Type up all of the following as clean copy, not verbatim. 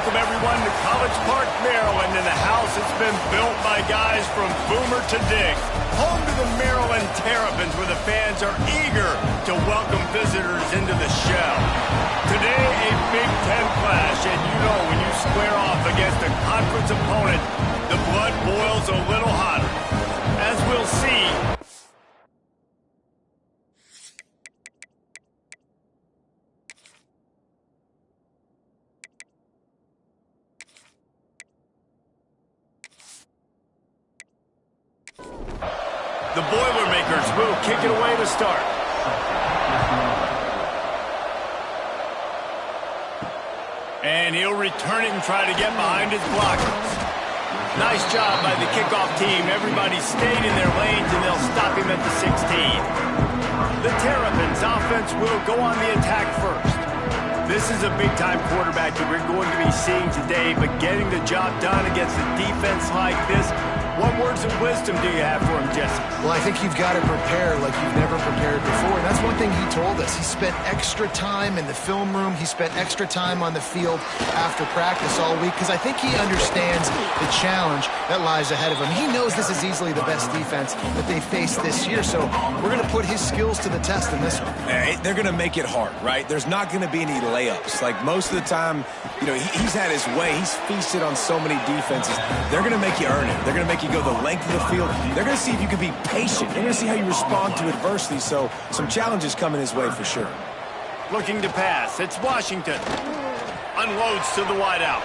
welcome everyone to College Park, Maryland, in a house that's been built by guys from Boomer to Dick. Home to the Maryland Terrapins, where the fans are eager to welcome visitors into the shell. Today, a Big Ten clash, and you know when you square off against a conference opponent, the blood boils a little hotter. As we'll see, the Boilermakers will kick it away to start. And he'll return it and try to get behind his blockers. Nice job by the kickoff team. Everybody stayed in their lanes, and they'll stop him at the 16. The Terrapins offense will go on the attack first. This is a big-time quarterback that we're going to be seeing today, but getting the job done against a defense like this, what words of wisdom do you have for him, Jesse? Well, I think you've got to prepare like you've never prepared before. And that's one thing he told us. He spent extra time in the film room. He spent extra time on the field after practice all week because I think he understands the challenge that lies ahead of him. He knows this is easily the best defense that they faced this year. So we're going to put his skills to the test in this one. They're going to make it hard, right? There's not going to be any layups. Like most of the time, you know, he's had his way. He's feasted on so many defenses. They're going to make you earn it. They're going to make you go the length of the field. They're going to see if you can be patient. They're going to see how you respond to adversity. So some challenges coming his way for sure. Looking to pass. It's Washington. Unloads to the wideout.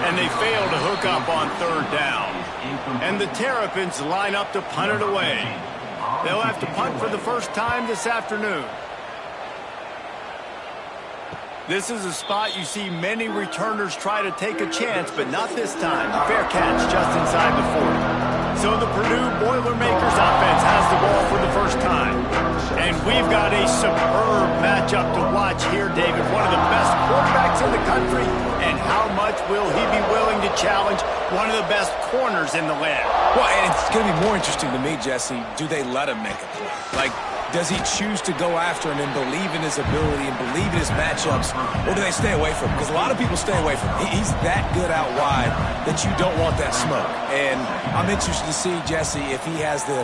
And they fail to hook up on third down. And the Terrapins line up to punt it away. They'll have to punt for the first time this afternoon. This is a spot you see many returners try to take a chance, but not this time. A fair catch just inside the 40. So the Purdue Boilermakers offense has the ball for the first time. And we've got a superb matchup to watch here, David. One of the best quarterbacks in the country. And how much will he be willing to challenge one of the best corners in the land? Well, and it's going to be more interesting to me, Jesse, do they let him make a play? Like, does he choose to go after him and believe in his ability and believe in his matchups, or do they stay away from him? Because a lot of people stay away from him. He's that good out wide that you don't want that smoke. And I'm interested to see, Jesse, if he has the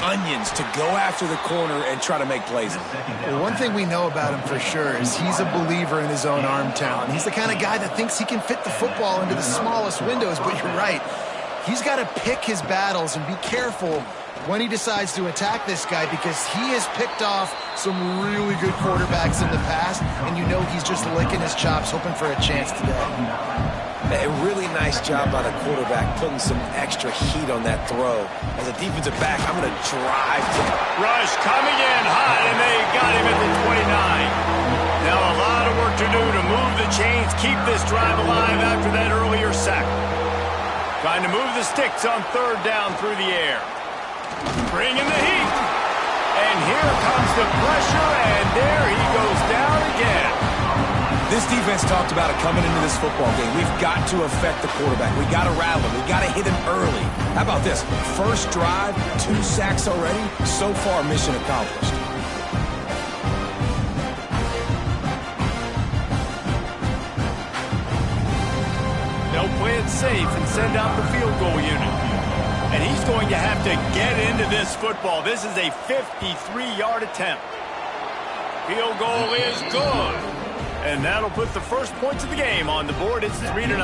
onions to go after the corner and try to make plays. Well, one thing we know about him for sure is he's a believer in his own arm talent. He's the kind of guy that thinks he can fit the football into the smallest windows, but you're right. He's got to pick his battles and be careful when he decides to attack this guy, because he has picked off some really good quarterbacks in the past, and you know he's just licking his chops, hoping for a chance today. A really nice job by the quarterback, putting some extra heat on that throw. As a defensive back, I'm going to drive to it. Rush coming in hot, and they got him at the 29. Now a lot of work to do to move the chains, keep this drive alive after that earlier sack. Trying to move the sticks on third down through the air. Bringing the heat. And here comes the pressure, and there he goes down again. This defense talked about it coming into this football game. We've got to affect the quarterback. We got to rattle him. We got to hit him early. How about this? First drive, 2 sacks already. So far, mission accomplished. They'll play it safe and send out the field goal unit. And he's going to have to get into this football. This is a 53-yard attempt. Field goal is good. And that'll put the first points of the game on the board. It's 3-0.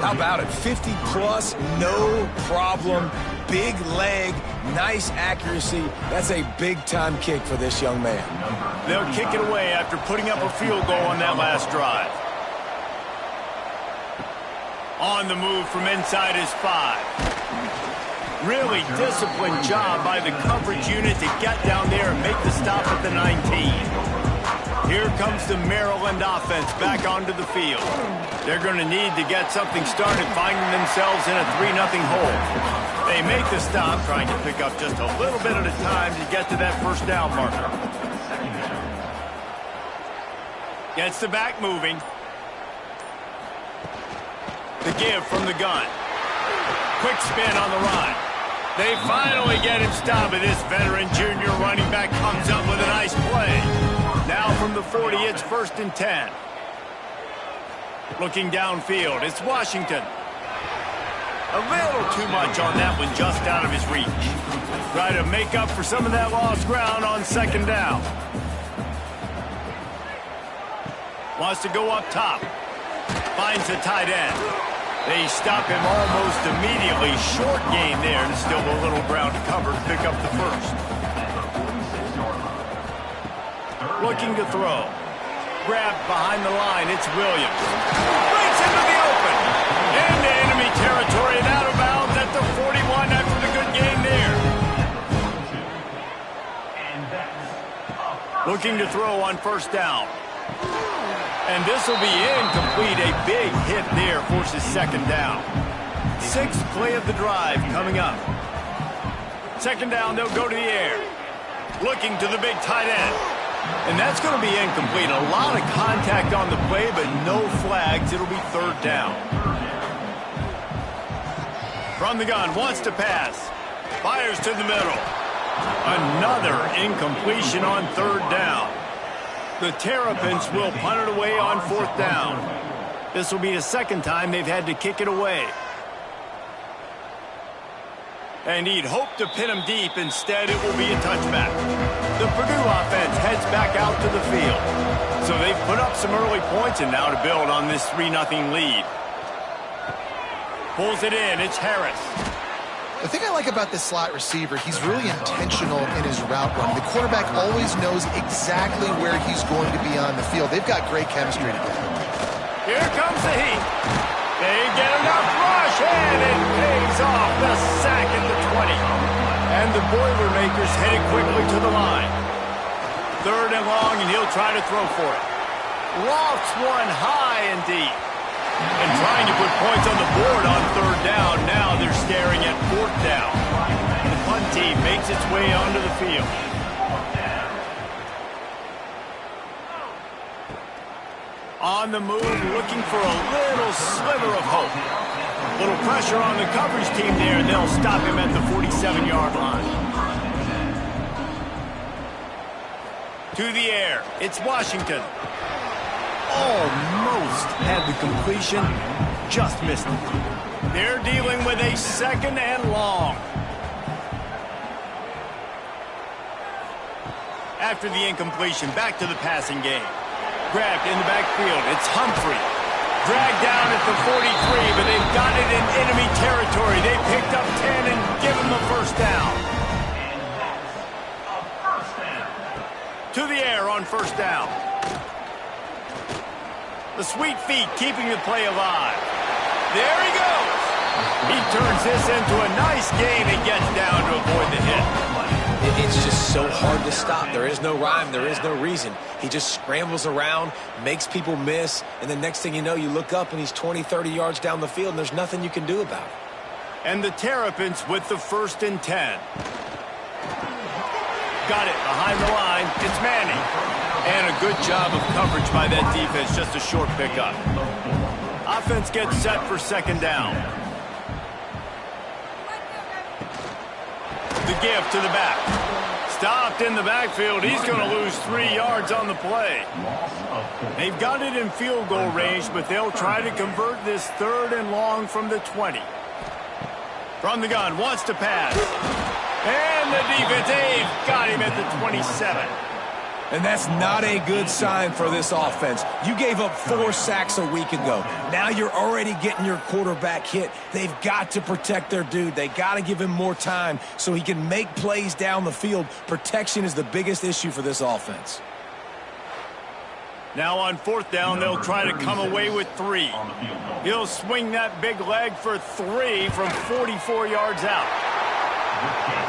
How about it? 50-plus, no problem. Big leg, nice accuracy. That's a big-time kick for this young man. They'll kick it away after putting up a field goal on that last drive. On the move from inside his 5. Really disciplined job by the coverage unit to get down there and make the stop at the 19. Here comes the Maryland offense back onto the field. They're going to need to get something started, finding themselves in a 3-0 hole. They make the stop, trying to pick up just a little bit at a time to get to that first down marker. Gets the back moving. The give from the gun. Quick spin on the run. They finally get him stopped, and this veteran junior running back comes up with a nice play. Now from the 40, it's 1st and 10. Looking downfield, it's Washington. A little too much on that one, just out of his reach. Try to make up for some of that lost ground on second down. Wants to go up top. Finds the tight end. They stop him almost immediately. Short gain there, and still a little ground to cover to pick up the first. Looking to throw. Grabbed behind the line, it's Williams. Breaks into the open. Into enemy territory and out of bounds at the 41 after the good gain there. Looking to throw on first down. And this will be incomplete. A big hit there forces second down. Sixth play of the drive coming up. Second down, they'll go to the air. Looking to the big tight end. And that's going to be incomplete. A lot of contact on the play, but no flags. It'll be third down. From the gun, wants to pass. Fires to the middle. Another incompletion on third down. The Terrapins will punt it away on fourth down. This will be the second time they've had to kick it away. And he'd hoped to pin him deep. Instead, it will be a touchback. The Purdue offense heads back out to the field. So they've put up some early points, and now to build on this 3-0 lead. Pulls it in. It's Harris. The thing I like about this slot receiver, he's really intentional in his route run. The quarterback always knows exactly where he's going to be on the field. They've got great chemistry together. Here comes the heat. They get enough rush, and it pays off. The sack at the 20. And the Boilermakers headed quickly to the line. Third and long, and he'll try to throw for it. Lofts one high and deep. And trying to put points on the board on third down. Now they're staring at fourth down. The punt team makes its way onto the field. On the move, looking for a little sliver of hope. A little pressure on the coverage team there, and they'll stop him at the 47-yard line. To the air, it's Washington. Almost had the completion, just missed it. They're dealing with a second and long. After the incompletion, back to the passing game. Grabbed in the backfield, it's Humphrey. Dragged down at the 43, but they've got it in enemy territory. They picked up 10 and give him a first down. To the air on first down. The sweet feet keeping the play alive. There he goes. He turns this into a nice gain and gets down to avoid the hit. It's just so hard to stop. There is no rhyme. There is no reason. He just scrambles around, makes people miss, and the next thing you know, you look up and he's 20, 30 yards down the field, and there's nothing you can do about it. And the Terrapins with the 1st and 10. Got it behind the line. It's Manning. And a good job of coverage by that defense. Just a short pickup. Offense gets set for second down. The give to the back. Stopped in the backfield. He's going to lose 3 yards on the play. They've got it in field goal range, but they'll try to convert this third and long from the 20. From the gun, wants to pass. And the defense, they've got him at the 27. And that's not a good sign for this offense. You gave up 4 sacks a week ago. Now you're already getting your quarterback hit. They've got to protect their dude. They got to give him more time so he can make plays down the field. Protection is the biggest issue for this offense. Now on fourth down, they'll try to come away with 3. He'll swing that big leg for 3 from 44 yards out.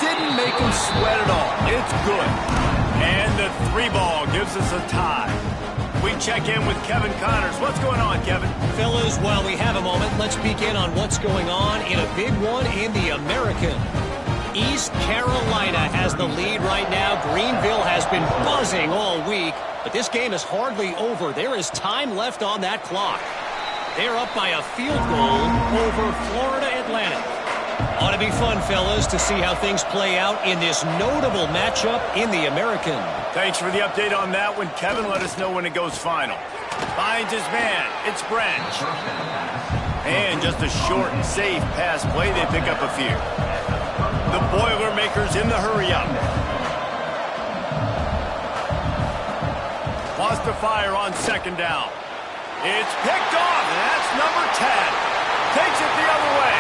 Didn't make him sweat at all. It's good. And the 3 ball gives us a tie. We check in with Kevin Connors. What's going on, Kevin? Fellas, while we have a moment, let's begin on what's going on in a big one in the American. East Carolina has the lead right now. Greenville has been buzzing all week, but this game is hardly over. There is time left on that clock. They're up by a field goal over Florida Atlantic. Ought to be fun, fellas, to see how things play out in this notable matchup in the American. Thanks for the update on that one, Kevin. Let us know when it goes final. Finds his man. It's Branch. And just a short and safe pass play. They pick up a few. The Boilermakers in the hurry-up. Wants to fire on second down. It's picked off, and that's number 10. Takes it the other way.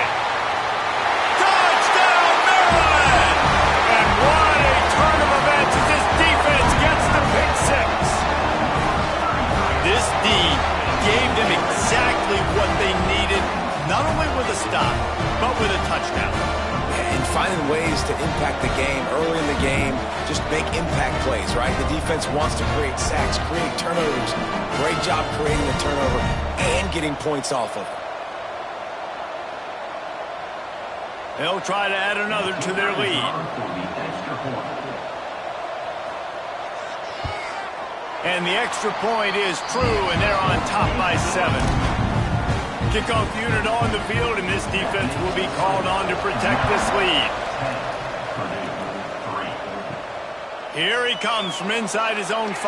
Touchdown, Maryland! And what a turn of events as this defense gets the pick six. This D gave them exactly what they needed, not only with a stop, but with a touchdown. And finding ways to impact the game early in the game, just make impact plays, right? The defense wants to create sacks, create turnovers. Great job creating a turnover and getting points off of it. They'll try to add another to their lead. And the extra point is true, and they're on top by 7. Kickoff unit on the field, and this defense will be called on to protect this lead. Here he comes from inside his own 5.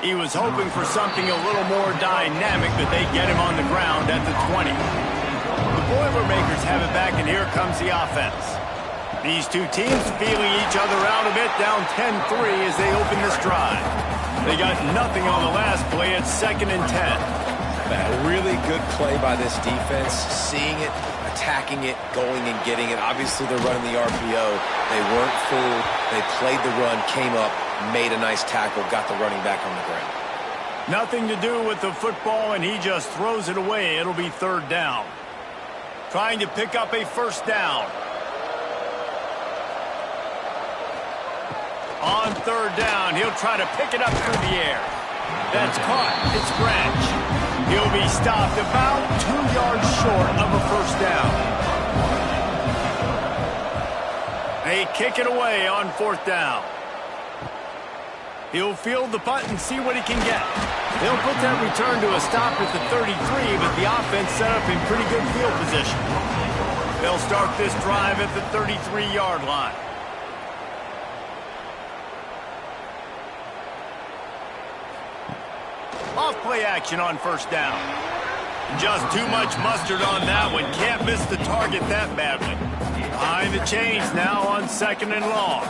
He was hoping for something a little more dynamic, but they get him on the ground at the 20. The Boilermakers have it back, and here comes the offense. These two teams feeling each other out a bit, down 10-3 as they open this drive. They got nothing on the last play. It's 2nd and 10. A really good play by this defense, seeing it, attacking it, going and getting it. Obviously, they're running the RPO. They weren't fooled. They played the run, came up, made a nice tackle, got the running back on the ground. Nothing to do with the football, and he just throws it away. It'll be 3rd down. Trying to pick up a 1st down. On 3rd down, he'll try to pick it up through the air. That's caught. It's Branch. He'll be stopped about 2 yards short of a 1st down. They kick it away on 4th down. He'll field the punt and see what he can get. They'll put that return to a stop at the 33, but the offense set up in pretty good field position. They'll start this drive at the 33-yard line. Off play action on 1st down. Just too much mustard on that one. Can't miss the target that badly. Behind the chains now on 2nd and long.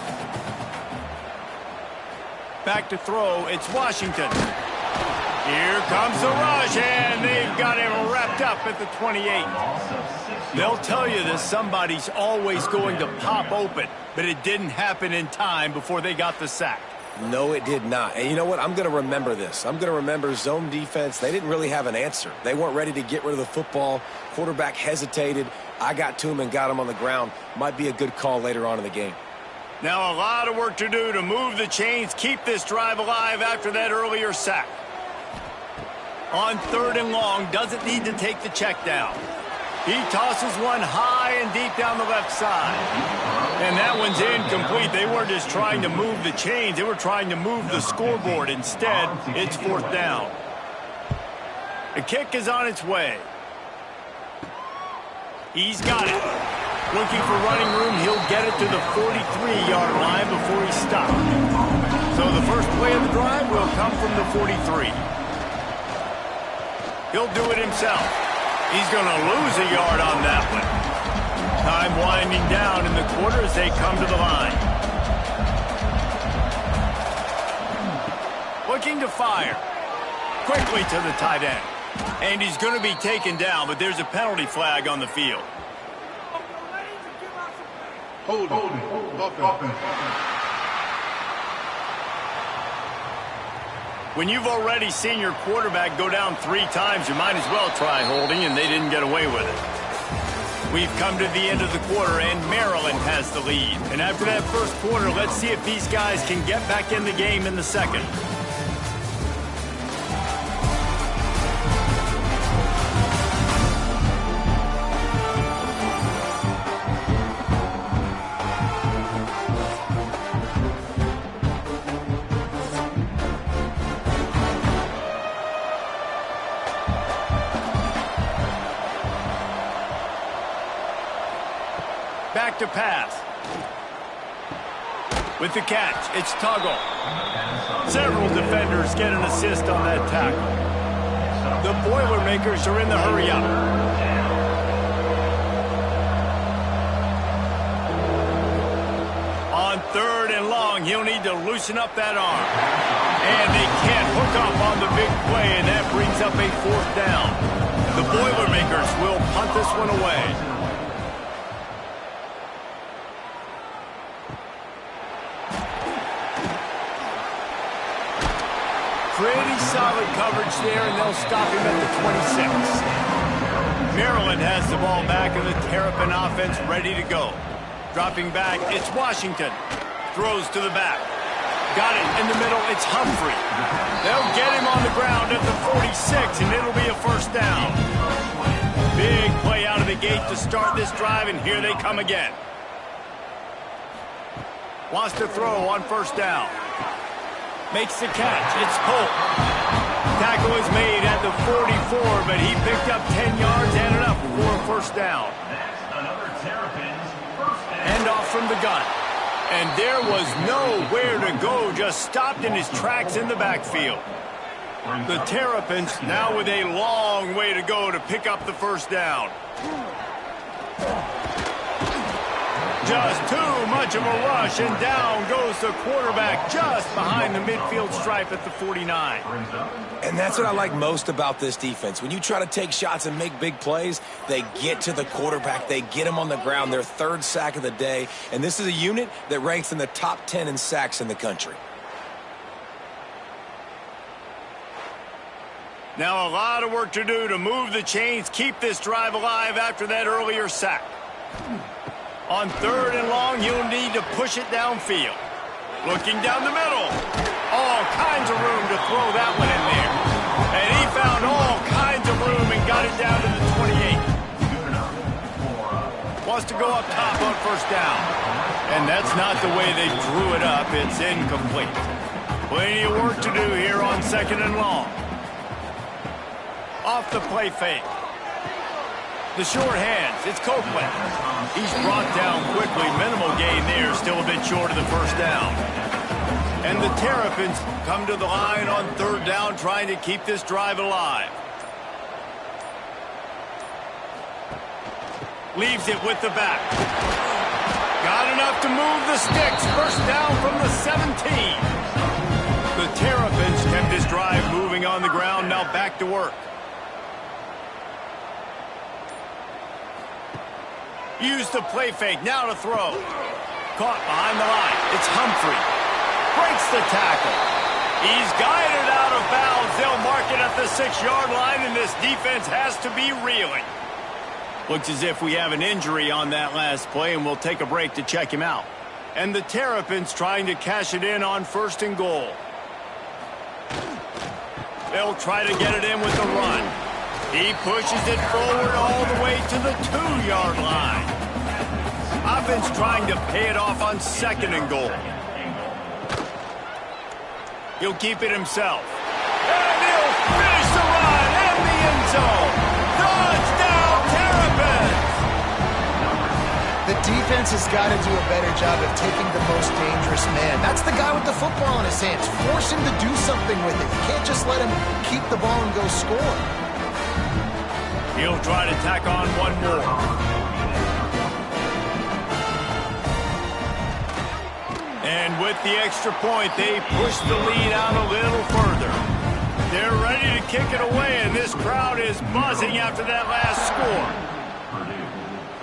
Back to throw. It's Washington. Here comes the rush, and they've got him wrapped up at the 28. They'll tell you this, somebody's always going to pop open, but it didn't happen in time before they got the sack. No, it did not. And you know what? I'm going to remember this. I'm going to remember zone defense. They didn't really have an answer. They weren't ready to get rid of the football. Quarterback hesitated. I got to him and got him on the ground. Might be a good call later on in the game. Now a lot of work to do to move the chains, keep this drive alive after that earlier sack. On 3rd and long, doesn't need to take the check down. He tosses one high and deep down the left side. And that one's incomplete. They weren't just trying to move the chains. They were trying to move the scoreboard. Instead, it's 4th down. The kick is on its way. He's got it. Looking for running room. He'll get it to the 43-yard line before he stops. So the first play of the drive will come from the 43. He'll do it himself. He's going to lose a yard on that one. Time winding down in the quarter as they come to the line. Looking to fire. Quickly to the tight end. And he's going to be taken down, but there's a penalty flag on the field. Hold offense. When you've already seen your quarterback go down 3 times, you might as well try holding, and they didn't get away with it. We've come to the end of the quarter, and Maryland has the lead. And after that first quarter, let's see if these guys can get back in the game in the second. back to pass. With the catch, it's Tuggle. Several defenders get an assist on that tackle. The Boilermakers are in the hurry-up. On 3rd and long, he'll need to loosen up that arm. And they can't hook up on the big play, and that brings up a 4th down. The Boilermakers will punt this one away. Pretty solid coverage there, and they'll stop him at the 26. Maryland has the ball back, and the Terrapin offense ready to go. Dropping back, it's Washington. Throws to the back. Got it in the middle, it's Humphrey. They'll get him on the ground at the 46, and it'll be a 1st down. Big play out of the gate to start this drive, and here they come again. Wants to throw on 1st down. Makes the catch, it's Polk. Tackle is made at the 44, but he picked up 10 yards and enough for a 1st down. Hand off from the gun. And there was nowhere to go, just stopped in his tracks in the backfield. The Terrapins now with a long way to go to pick up the 1st down. Just too much of a rush, and down goes the quarterback just behind the midfield stripe at the 49. And that's what I like most about this defense. When you try to take shots and make big plays, they get to the quarterback. They get him on the ground. Their 3rd sack of the day. And this is a unit that ranks in the top 10 in sacks in the country. Now a lot of work to do to move the chains, keep this drive alive after that earlier sack. On 3rd and long, you'll need to push it downfield. Looking down the middle. All kinds of room to throw that one in there. And he found all kinds of room and got it down to the 28. Wants to go up top on 1st down. And that's not the way they drew it up. It's incomplete. Plenty of work to do here on 2nd and long. Off the play fake. The short hands, it's Copeland. He's brought down quickly. Minimal gain there, still a bit short of the 1st down. And the Terrapins come to the line on 3rd down, trying to keep this drive alive. Leaves it with the back. Got enough to move the sticks. 1st down from the 17. The Terrapins kept this drive moving on the ground, now back to work. Use the play fake, now to throw. Caught behind the line, it's Humphrey. Breaks the tackle. He's guided out of bounds. They'll mark it at the 6-yard line, and this defense has to be reeling. Looks as if we have an injury on that last play, and we'll take a break to check him out. And the Terrapins trying to cash it in on 1st and goal. They'll try to get it in with the run. He pushes it forward all the way to the 2-yard line. Offense trying to pay it off on 2nd and goal. He'll keep it himself. And he'll finish the run in the end zone. Touchdown, Terrapins! The defense has got to do a better job of taking the most dangerous man. That's the guy with the football in his hands. Force him to do something with it. You can't just let him keep the ball and go score. He'll try to tack on one more. And with the extra point, they push the lead out a little further. They're ready to kick it away, and this crowd is buzzing after that last score. Purdue,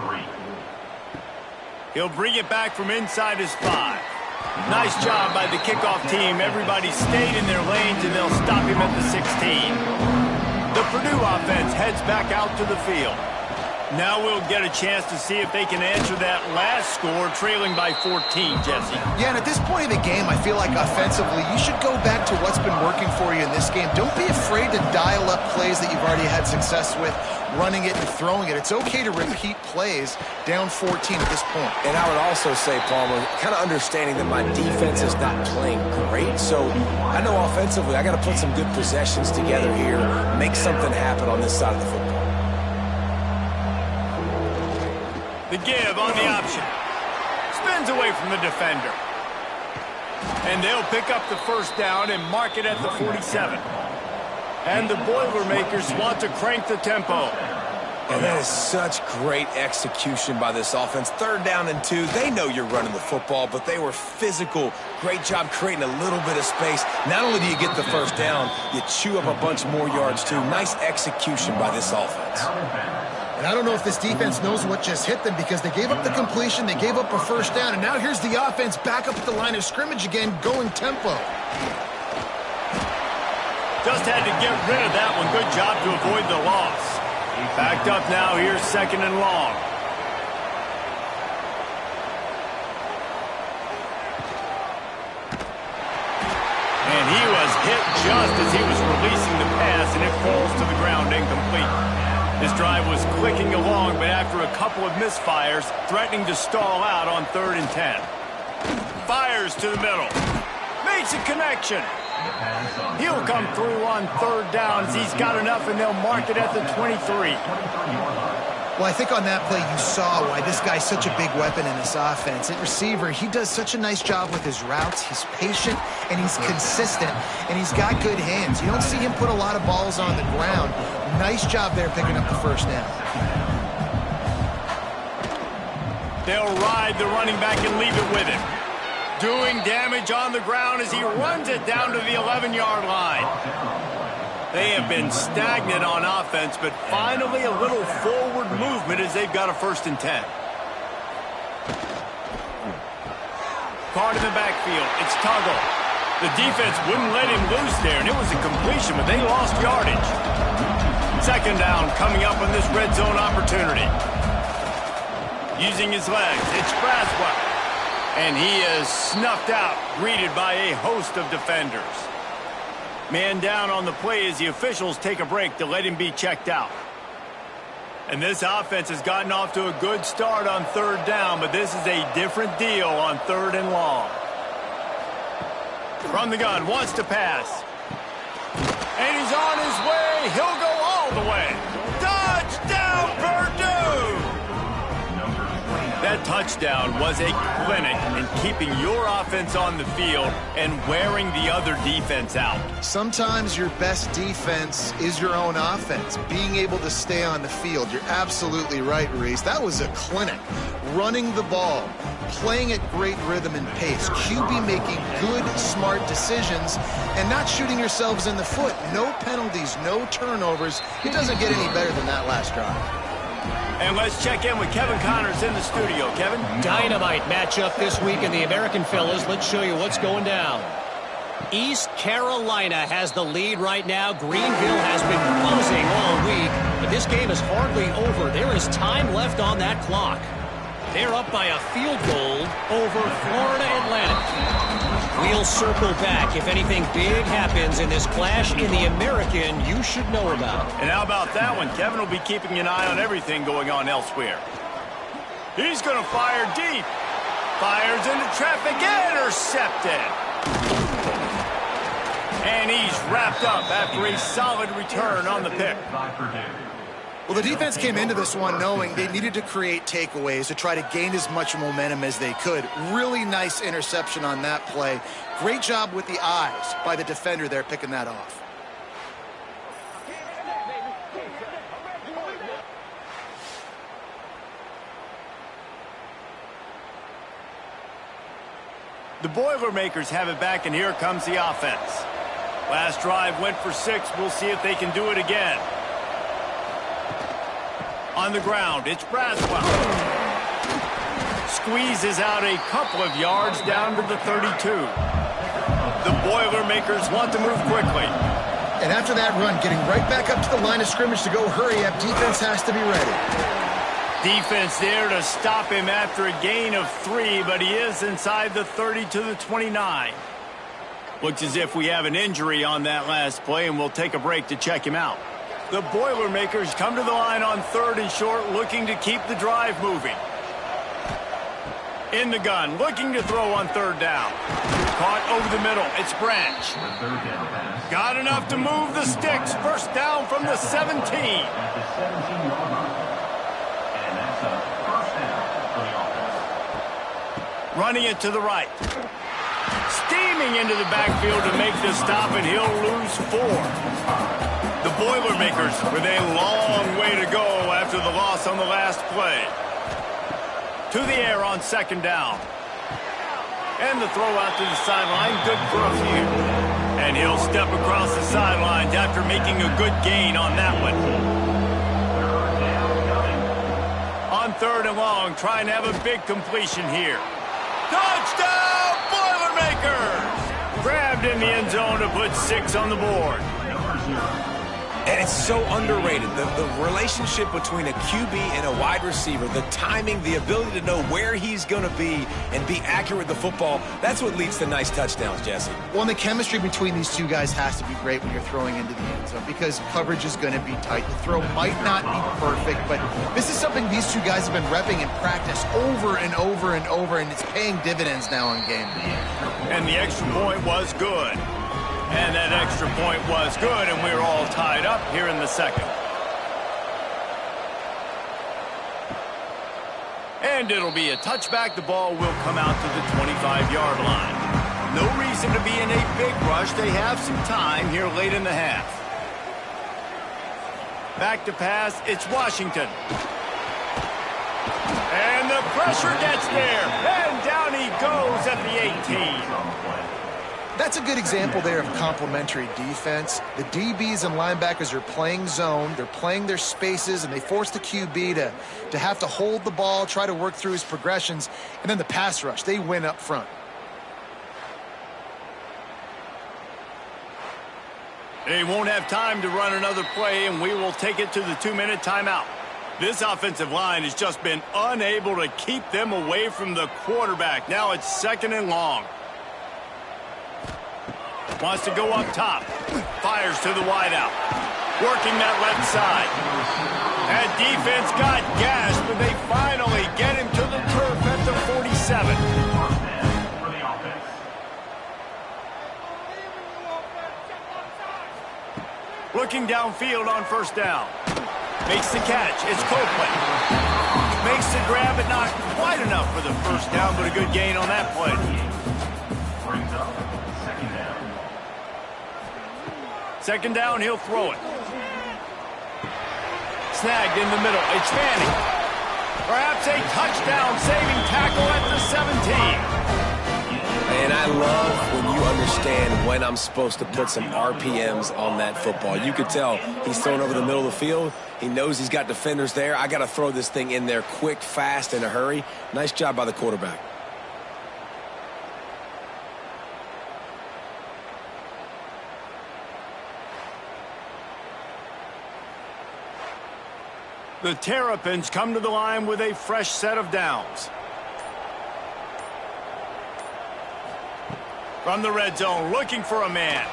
3. He'll bring it back from inside his 5. Nice job by the kickoff team. Everybody stayed in their lanes, and they'll stop him at the 16. The Purdue offense heads back out to the field. Now we'll get a chance to see if they can answer that last score, trailing by 14, Jesse. Yeah, and at this point of the game, I feel like offensively, you should go back to what's been working for you in this game. Don't be afraid to dial up plays that you've already had success with, running it and throwing it. It's okay to repeat plays down 14 at this point. And I would also say, Palmer, kind of understanding that my defense is not playing great. So I know offensively, I got to put some good possessions together here, make something happen on this side of the football. The give on the option. Spins away from the defender. And they'll pick up the first down and mark it at the 47. And the Boilermakers want to crank the tempo. And that is such great execution by this offense. 3rd down and 2. They know you're running the football, but they were physical. Great job creating a little bit of space. Not only do you get the first down, you chew up a bunch more yards, too. Nice execution by this offense. And I don't know if this defense knows what just hit them because they gave up the completion, they gave up a first down, and now here's the offense back up at the line of scrimmage again, going tempo. Just had to get rid of that one. Good job to avoid the loss. Backed up now, here's 2nd and long. And he was hit just as he was releasing the pass, and it falls to the ground incomplete. His drive was clicking along, but after a couple of misfires, threatening to stall out on 3rd and 10. Fires to the middle. Makes a connection. He'll come through on 3rd downs. He's got enough, and they'll mark it at the 23. Well, I think on that play you saw why this guy's such a big weapon in this offense. At receiver, he does such a nice job with his routes. He's patient, and he's consistent, and he's got good hands. You don't see him put a lot of balls on the ground. Nice job there picking up the first down. They'll ride the running back and leave it with him. Doing damage on the ground as he runs it down to the 11-yard line. They have been stagnant on offense, but finally a little forward movement as they've got a 1st and 10. Card in the backfield. It's Tuggle. The defense wouldn't let him loose there, and it was a completion, but they lost yardage. 2nd down coming up on this red zone opportunity. Using his legs, it's Braswell. And he is snuffed out, greeted by a host of defenders. Man down on the play as the officials take a break to let him be checked out. And this offense has gotten off to a good start on 3rd down, but this is a different deal on 3rd and long. From the gun, wants to pass. And he's on his way. He'll go all the way. Touchdown, Purdue! That touchdown was a clinic in keeping your offense on the field and wearing the other defense out. Sometimes your best defense is your own offense, being able to stay on the field. You're absolutely right, Reese. That was a clinic. Running the ball, playing at great rhythm and pace, QB making good, smart decisions, and not shooting yourselves in the foot. No penalties, no turnovers. It doesn't get any better than that last drive. And let's check in with Kevin Connors in the studio. Kevin? Dynamite matchup this week in the American, fellas. Let's show you what's going down. East Carolina has the lead right now. Greenville has been buzzing all week, but this game is hardly over. There is time left on that clock. They're up by a field goal over Florida Atlantic. We'll circle back if anything big happens in this clash in the American you should know about. And how about that one? Kevin will be keeping an eye on everything going on elsewhere. He's going to fire deep. Fires into traffic, intercepted. And he's wrapped up after a solid return on the pick. Well, the defense came into this one knowing they needed to create takeaways to try to gain as much momentum as they could. Really nice interception on that play. Great job with the eyes by the defender there picking that off. The Boilermakers have it back, and here comes the offense. Last drive went for 6. We'll see if they can do it again. On the ground, it's Braswell. Squeezes out a couple of yards down to the 32. The Boilermakers want to move quickly. And after that run, getting right back up to the line of scrimmage to go hurry up, defense has to be ready. Defense there to stop him after a gain of 3, but he is inside the 30 to the 29. Looks as if we have an injury on that last play, and we'll take a break to check him out. The Boilermakers come to the line on 3rd and short, looking to keep the drive moving. In the gun, looking to throw on 3rd down. Caught over the middle, it's Branch. Got enough to move the sticks. First down from the 17. Running it to the right. Steaming into the backfield to make the stop, and he'll lose 4. The Boilermakers with a long way to go after the loss on the last play. To the air on 2nd down. And the throw out to the sideline, good for a few. And he'll step across the sidelines after making a good gain on that one. On 3rd and long, trying to have a big completion here. Touchdown, Boilermakers! Grabbed in the end zone to put 6 on the board. And it's so underrated. The relationship between a QB and a wide receiver, the timing, the ability to know where he's going to be and be accurate with the football, that's what leads to nice touchdowns, Jesse. Well, and the chemistry between these two guys has to be great when you're throwing into the end zone because coverage is going to be tight. The throw might not be perfect, but this is something these two guys have been repping in practice over and over and over, and it's paying dividends now in game. And the extra point was good. And that extra point was good, and we're all tied up here in the 2nd. And it'll be a touchback. The ball will come out to the 25-yard line. No reason to be in a big rush. They have some time here late in the half. Back to pass. It's Washington. And the pressure gets there. And down he goes at the 18. That's a good example there of complementary defense. The DBs and linebackers are playing zone, they're playing their spaces, and they force the QB to have to hold the ball, try to work through his progressions, and then the pass rush, they win up front. They won't have time to run another play, and we will take it to the 2-minute timeout. This offensive line has just been unable to keep them away from the quarterback. Now it's 2nd and long. Wants to go up top. Fires to the wideout. Working that left side. That defense got gashed, but they finally get him to the turf at the 47. Looking downfield on 1st down. Makes the catch. It's Copeland. Makes the grab, but not quite enough for the 1st down, but a good gain on that play. Brings up 2nd down. 2nd down, he'll throw it. Snagged in the middle. It's Manning. Perhaps a touchdown-saving tackle at the 17. And I love when you understand when I'm supposed to put some RPMs on that football. You could tell he's thrown over the middle of the field. He knows he's got defenders there. I got to throw this thing in there quick, fast, in a hurry. Nice job by the quarterback. The Terrapins come to the line with a fresh set of downs. From the red zone, looking for a man.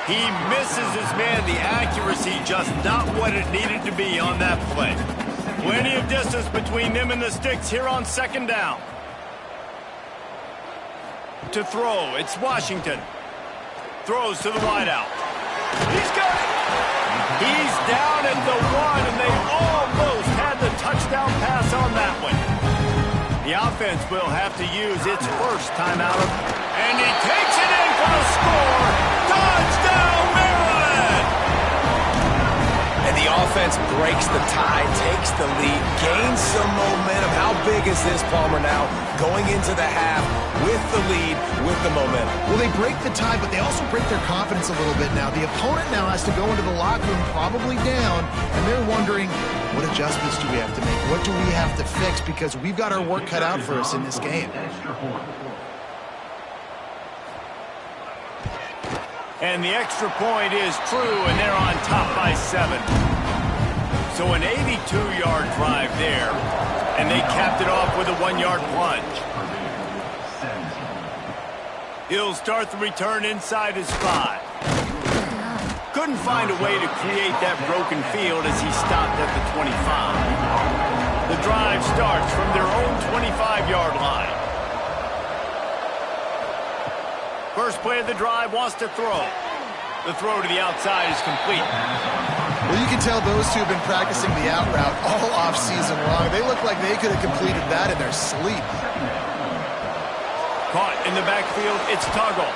He misses his man. The accuracy just not what it needed to be on that play. Plenty of distance between them and the sticks here on 2nd down. To throw, it's Washington. Throws to the wideout. He's got it. He's down at the 1, and they almost had the touchdown pass on that one. The offense will have to use its 1st timeout. And he takes it in for the score. Touchdown, Maryland! And the offense breaks the tie, takes the lead, gains some momentum. How big is this, Palmer, now? Going into the half with the lead, with the momentum. Well, they break the tie, but they also break their confidence a little bit now. The opponent now has to go into the locker room probably down, and they're wondering, what adjustments do we have to make? What do we have to fix? Because we've got our work cut out for us in this game. And the extra point is true, and they're on top by 7. So an 82-yard drive there, and they capped it off with a 1-yard plunge. He'll start the return inside his 5. Couldn't find a way to create that broken field as he stopped at the 25. The drive starts from their own 25-yard line. First play of the drive, wants to throw. The throw to the outside is complete. Well, you can tell those two have been practicing the out route all off-season long. They look like they could have completed that in their sleep. Caught in the backfield, it's Tuggle.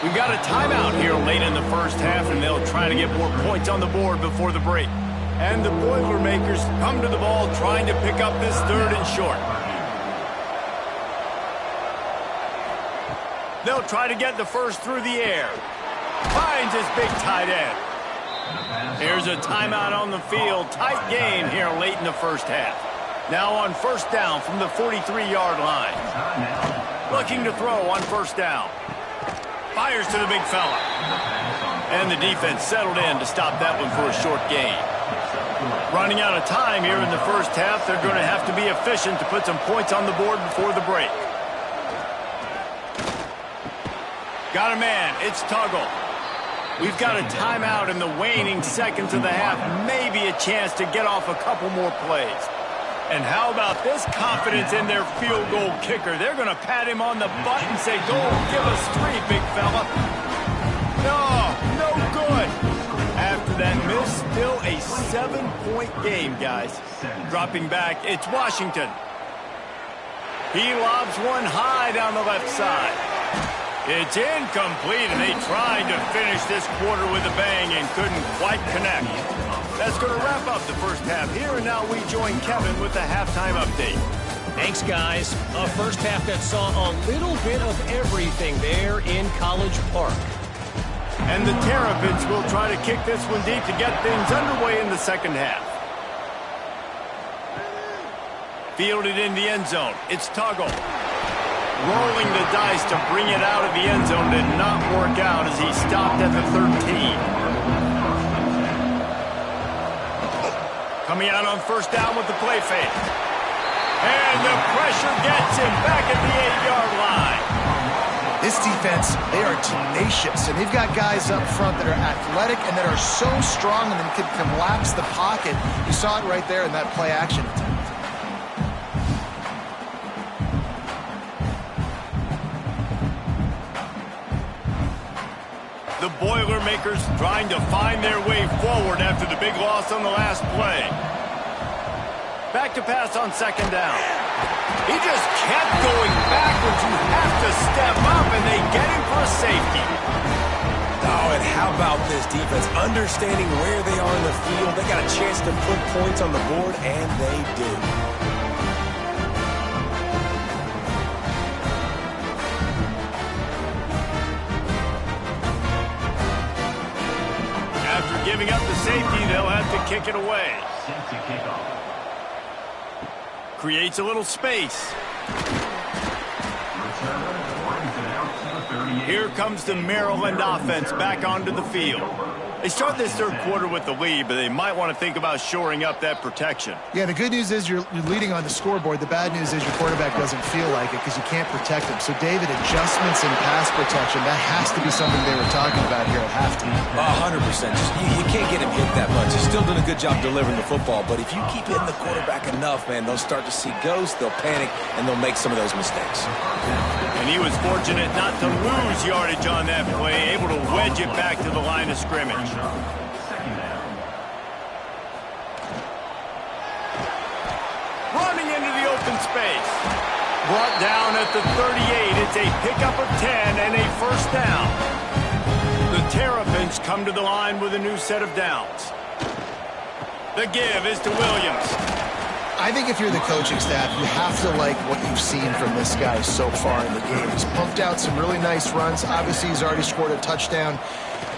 We've got a timeout here late in the first half, and they'll try to get more points on the board before the break. And the Boilermakers come to the ball trying to pick up this 3rd and short. They'll try to get the first through the air. Finds his big tight end. Here's a timeout on the field. Tight game here late in the first half. Now on first down from the 43-yard line. Looking to throw on first down. Fires to the big fella. And the defense settled in to stop that one for a short gain. Running out of time here in the first half, they're going to have to be efficient to put some points on the board before the break. Got a man. It's Tuggle. We've got a timeout in the waning seconds of the half. Maybe a chance to get off a couple more plays. And how about this confidence in their field goal kicker? They're going to pat him on the butt and say, go, give us 3, big fella. No good. After that miss, still a 7-point game, guys. Dropping back, it's Washington. He lobs one high down the left side. It's incomplete, and they tried to finish this quarter with a bang and couldn't quite connect. That's going to wrap up the first half here, and now we join Kevin with the halftime update. Thanks, guys. A first half that saw a little bit of everything there in College Park. And the Terrapins will try to kick this one deep to get things underway in the second half. Fielded in the end zone. It's Tuggle. Rolling the dice to bring it out of the end zone did not work out as he stopped at the 13. Coming out on first down with the play fake. And the pressure gets him back at the 8-yard line. This defense, they are tenacious, and they've got guys up front that are athletic and that are so strong and then can collapse the pocket. You saw it right there in that play action attempt. The Boilermakers trying to find their way forward after the big loss on the last play. Back to pass on second down. He just kept going backwards. You have to step up, and they get him for a safety. Oh, and how about this defense? Understanding where they are in the field. They got a chance to put points on the board, and they do. Giving up the safety, they'll have to kick it away. Creates a little space. Here comes the Maryland offense back onto the field. They start this third quarter with the lead, but they might want to think about shoring up that protection. Yeah, the good news is you're leading on the scoreboard. The bad news is your quarterback doesn't feel like it because you can't protect him. So, David, adjustments in pass protection, that has to be something they were talking about here at halftime. 100%. You can't get him hit that much. He's still doing a good job delivering the football, but if you keep hitting the quarterback enough, man, they'll start to see ghosts, they'll panic, and they'll make some of those mistakes. And he was fortunate not to lose yardage on that play, able to wedge it back to the line of scrimmage. Running into the open space. Brought down at the 38. It's a pickup of 10 and a first down. The Terrapins come to the line with a new set of downs. The give is to Williams. I think if you're the coaching staff, you have to like what you've seen from this guy so far in the game. He's pumped out some really nice runs. Obviously, he's already scored a touchdown.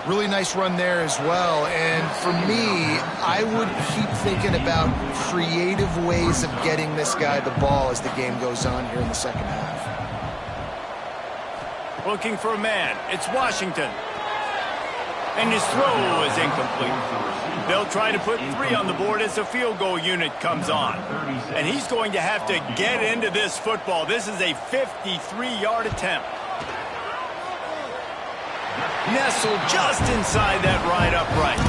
Really nice run there as well. And for me, I would keep thinking about creative ways of getting this guy the ball as the game goes on here in the second half. Looking for a man. It's Washington. And his throw is incomplete. They'll try to put 3 on the board as the field goal unit comes on. And he's going to have to get into this football. This is a 53-yard attempt. Nestled just inside that right upright.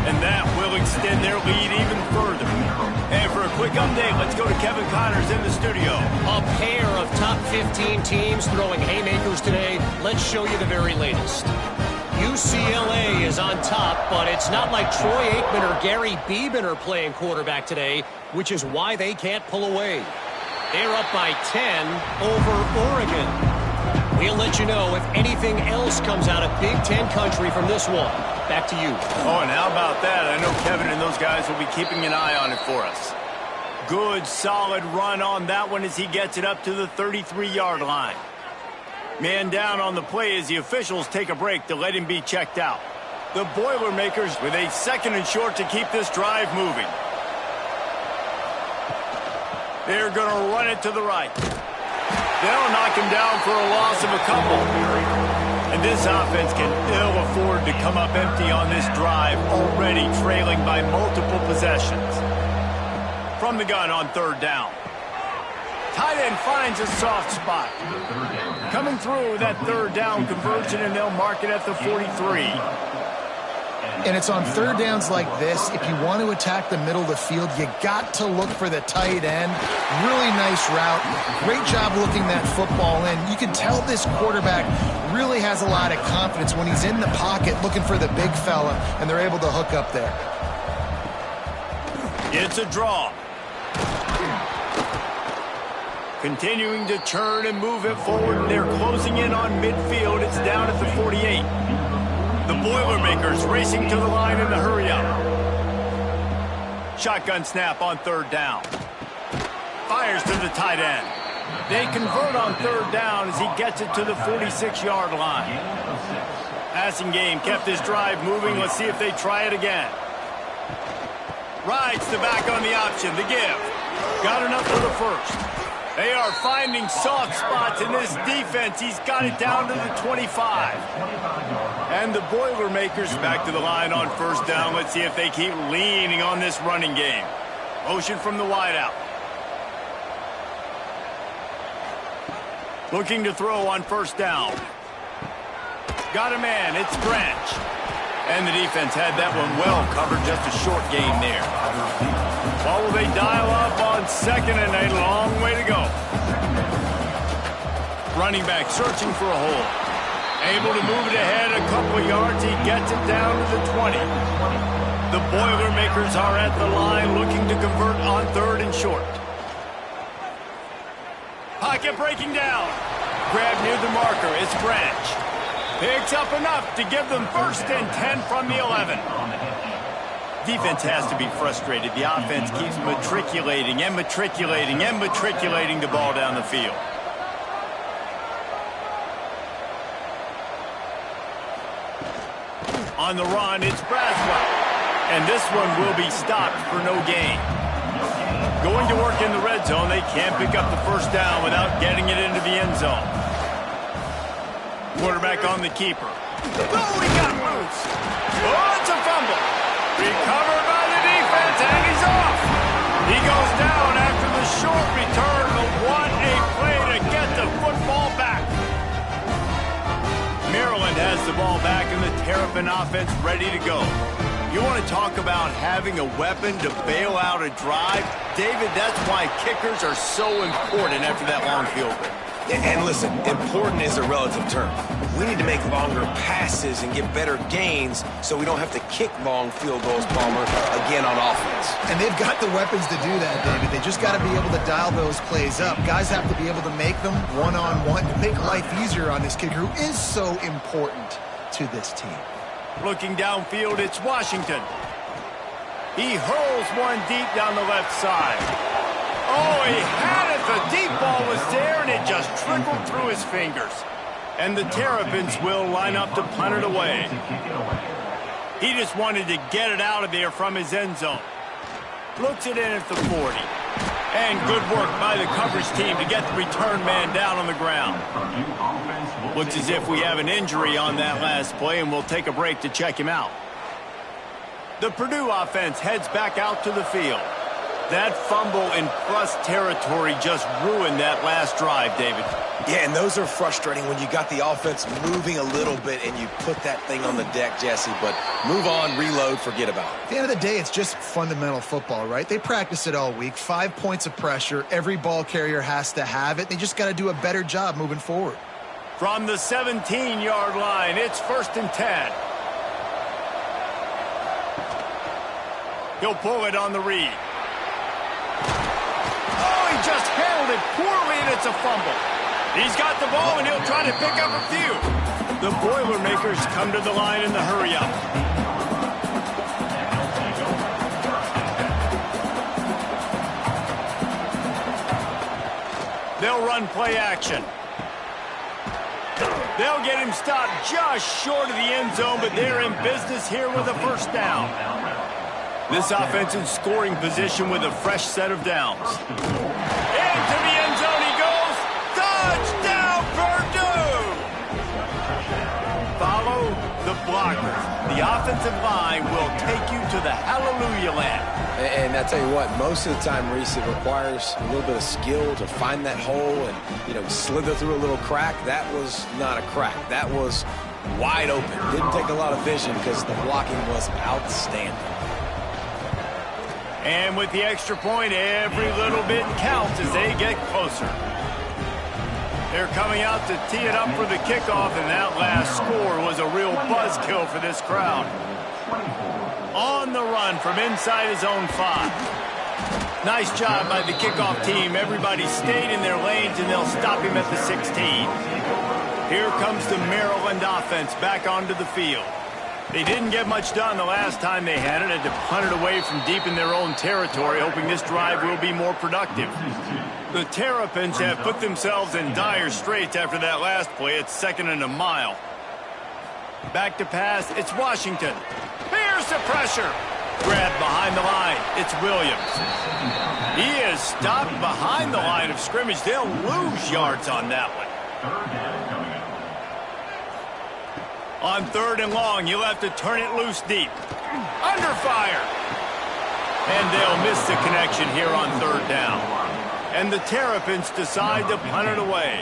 And that will extend their lead even further. And for a quick update, let's go to Kevin Connors in the studio. A pair of top 15 teams throwing haymakers today. Let's show you the very latest. UCLA is on top, but it's not like Troy Aikman or Gary Beeman are playing quarterback today, which is why they can't pull away. They're up by 10 over Oregon. He'll let you know if anything else comes out of Big Ten country from this one. Back to you. Oh, and how about that? I know Kevin and those guys will be keeping an eye on it for us. Good, solid run on that one as he gets it up to the 33-yard line. Man down on the play as the officials take a break to let him be checked out. The Boilermakers with a 2nd and short to keep this drive moving. They're going to run it to the right. They'll knock him down for a loss of a couple. And this offense can ill afford to come up empty on this drive, already trailing by multiple possessions. From the gun on 3rd down. Tight end finds a soft spot. Coming through that 3rd down conversion, and they'll mark it at the 43. And it's on 3rd downs like this, if you want to attack the middle of the field, you got to look for the tight end. Really nice route. Great job looking that football in. You can tell this quarterback really has a lot of confidence when he's in the pocket looking for the big fella, and they're able to hook up there. It's a draw. Continuing to turn and move it forward. They're closing in on midfield. It's down at the 48. The Boilermakers racing to the line in the hurry-up. Shotgun snap on 3rd down. Fires to the tight end. They convert on 3rd down as he gets it to the 46-yard line. Passing game kept his drive moving. Let's see if they try it again. Rides the back on the option. The give. Got enough for the first. They are finding soft spots in this defense. He's got it down to the 25. And the Boilermakers back to the line on 1st down. Let's see if they keep leaning on this running game. Motion from the wideout. Looking to throw on 1st down. Got a man. It's Branch. And the defense had that one well covered. Just a short gain there. Well, will they dial up on 2nd and a long way to go? Running back searching for a hole. Able to move it ahead a couple of yards. He gets it down to the 20. The Boilermakers are at the line looking to convert on 3rd and short. Pocket breaking down. Grab near the marker. It's Branch. Picks up enough to give them 1st and 10 from the 11. Defense has to be frustrated. The offense keeps matriculating and matriculating and matriculating the ball down the field. On the run, it's Braswell. And this one will be stopped for no gain. Going to work in the red zone. They can't pick up the 1st down without getting it into the end zone. Quarterback on the keeper. Oh, he got loose. Oh, it's a fumble. Recovered by the defense, and he's off. He goes down after the short return, but what a play to get the football back. Maryland has the ball back, and the Terrapin offense ready to go. You want to talk about having a weapon to bail out a drive? David, that's why kickers are so important after that long field goal. And listen, important is a relative term. We need to make longer passes and get better gains so we don't have to kick long field goals, Palmer, again on offense. And they've got the weapons to do that, David. They just got to be able to dial those plays up. Guys have to be able to make them one-on-one to make life easier on this kicker who is so important to this team. Looking downfield, it's Washington. He hurls one deep down the left side. Oh, he had it. The deep ball was there, and it just trickled through his fingers. And the Terrapins will line up to punt it away. He just wanted to get it out of there from his end zone. Looks it in at the 40. And good work by the coverage team to get the return man down on the ground. Looks as if we have an injury on that last play, and we'll take a break to check him out. The Purdue offense heads back out to the field. That fumble in plus territory just ruined that last drive, David. Yeah, and those are frustrating when you got the offense moving a little bit and you put that thing on the deck, Jesse. But move on, reload, forget about it. At the end of the day, it's just fundamental football, right? They practice it all week. 5 points of pressure. Every ball carrier has to have it. They just got to do a better job moving forward. From the 17-yard line, it's 1st and 10. He'll pull it on the read. Oh, he just handled it poorly, and it's a fumble. He's got the ball, and he'll try to pick up a few. The Boilermakers come to the line in the hurry-up. They'll run play action. They'll get him stopped just short of the end zone, but they're in business here with a first down. This offense in scoring position with a fresh set of downs. Into the end zone he goes. Touchdown, Purdue! Follow the blockers. The offensive line will take you to the hallelujah land. And I tell you what, most of the time, Reese, it requires a little bit of skill to find that hole and, slither through a little crack. That was not a crack. That was wide open. Didn't take a lot of vision because the blocking was outstanding. And with the extra point, every little bit counts as they get closer. They're coming out to tee it up for the kickoff, and that last score was a real buzzkill for this crowd. On the run from inside his own 5. Nice job by the kickoff team. Everybody stayed in their lanes, and they'll stop him at the 16. Here comes the Maryland offense back onto the field. They didn't get much done the last time they had it. Had to punt it away from deep in their own territory, hoping this drive will be more productive. The Terrapins have put themselves in dire straits after that last play. It's 2nd and a mile. Back to pass. It's Washington. Here's the pressure. Grab behind the line. It's Williams. He is stopped behind the line of scrimmage. They'll lose yards on that one. On 3rd and long, you'll have to turn it loose deep. Under fire. And they'll miss the connection here on 3rd down. And the Terrapins decide to punt it away.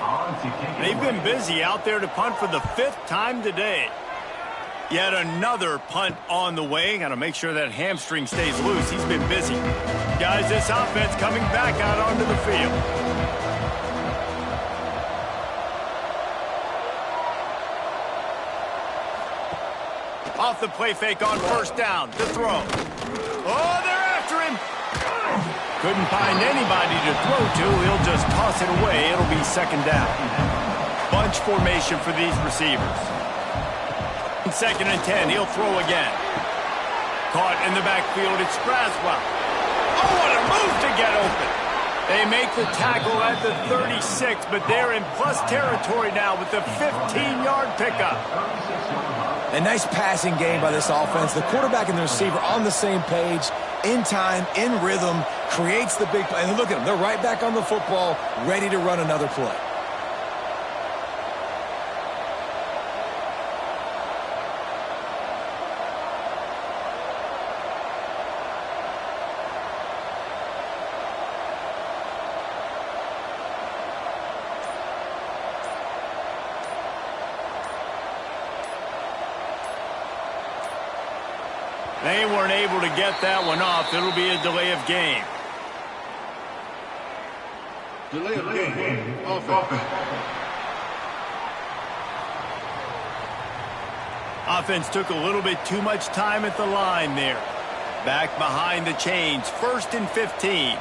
They've been busy out there to punt for the 5th time today. Yet another punt on the way. Got to make sure that hamstring stays loose. He's been busy. Guys, this offense coming back out onto the field. Off the play fake on 1st down. The throw. Oh, they're after him. Couldn't find anybody to throw to. He'll just toss it away. It'll be 2nd down. Bunch formation for these receivers. 2nd and 10. He'll throw again. Caught in the backfield. It's Braswell. Oh, what a move to get open. They make the tackle at the 36, but they're in plus territory now with the 15-yard pickup. A nice passing game by this offense. The quarterback and the receiver on the same page, in time, in rhythm, creates the big play. And look at them. They're right back on the football, ready to run another play. They weren't able to get that one off. It'll be a delay of game. Delay of game. Offense. Offense took a little bit too much time at the line there. Back behind the chains. 1st and 15.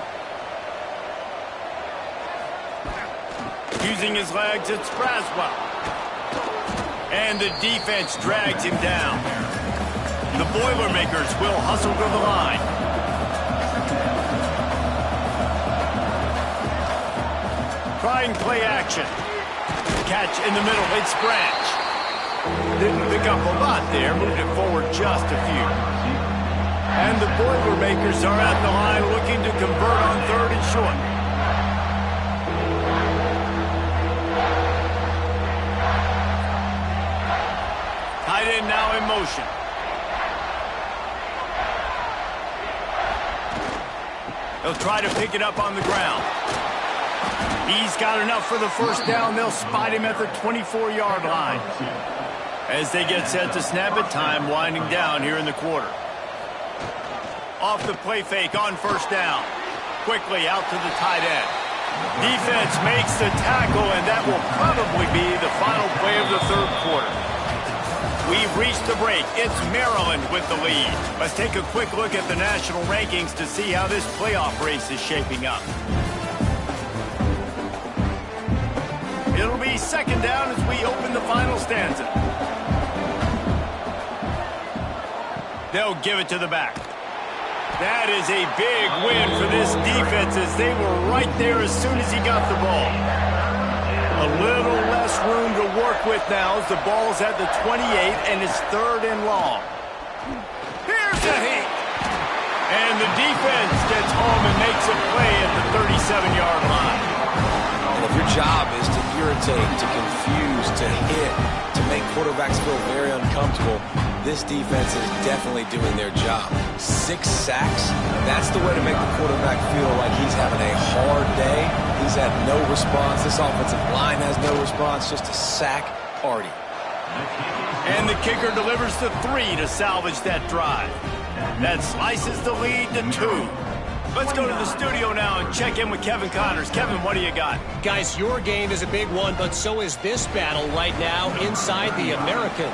Using his legs, it's Braswell. And the defense drags him down. The Boilermakers will hustle to the line. Trying play action. Catch in the middle. It's Branch. Didn't pick up a lot there. Moved it forward just a few. And the Boilermakers are at the line looking to convert on 3rd and short. Tight end now in motion. They'll try to pick it up on the ground. He's got enough for the 1st down. They'll spot him at the 24-yard line. As they get set to snap it, time winding down here in the quarter. Off the play fake on 1st down. Quickly out to the tight end. Defense makes the tackle, and that will probably be the final play of the 3rd quarter. We've reached the break. It's Maryland with the lead. Let's take a quick look at the national rankings to see how this playoff race is shaping up. It'll be second down as we open the final stanza. They'll give it to the back. That is a big win for this defense as they were right there as soon as he got the ball. A little less room to work with now as the ball's at the 28 and it's third and long. Here's a hit. And the defense gets home and makes a play at the 37-yard line. And if your job is to irritate, to confuse, to hit, to make quarterbacks feel very uncomfortable, this defense is definitely doing their job. 6 sacks, that's the way to make the quarterback feel like he's having a hard day. He's had no response. This offensive line has no response, just a sack party. And the kicker delivers the 3 to salvage that drive. That slices the lead to 2. Let's go to the studio now and check in with Kevin Connors. Kevin, what do you got? Guys, your game is a big one, but so is this battle right now inside the American.